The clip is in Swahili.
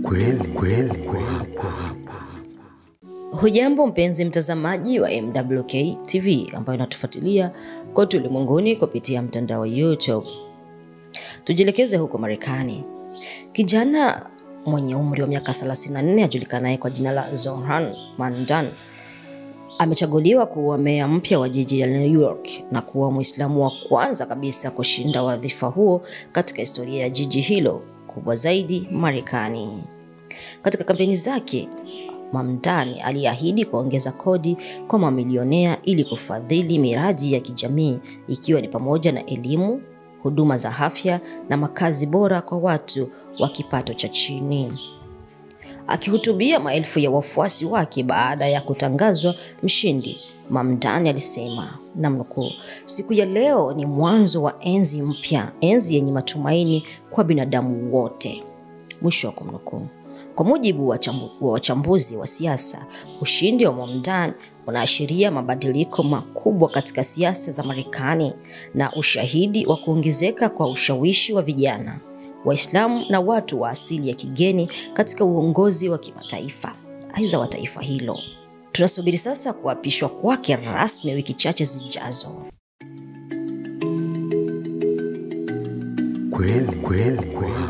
kweli. Hujambo mpenzi mtazamaji wa MWK TV ambayo inatufuatilia kote ulimwenguni kupitia mtandao wa YouTube. Tujielekeze huko Marekani. Kijana mwenye umri wa miaka 34 ajulikanaye kwa jina la Zohran Mamdani amechaguliwa kuwa meya mpya wa jiji la New York na kuwa Muislamu wa kwanza kabisa kushinda wadhifa huo katika historia ya jiji hilo kubwa zaidi Marekani. Katika kampeni zake, Mamdani aliahidi kuongeza kodi kwa mamilionea ili kufadhili miradi ya kijamii ikiwa ni pamoja na elimu, huduma za afya na makazi bora kwa watu wa kipato cha chini. Akihutubia maelfu ya wafuasi wake baada ya kutangazwa mshindi, Mamdani alisema, namnukuu, "Siku ya leo ni mwanzo wa enzi mpya, enzi yenye matumaini kwa binadamu wote." Mwisho wa kumnukuu. Kwa mujibu wa wachambuzi wa siasa, ushindi wa Mamdani unaashiria mabadiliko makubwa katika siasa za Marekani na ushahidi wa kuongezeka kwa ushawishi wa vijana, Waislamu na watu wa asili ya kigeni katika uongozi wa kimataifa aidha wa taifa hilo. Tunasubiri sasa kuapishwa kwake rasmi wiki chache zijazo. Kweli.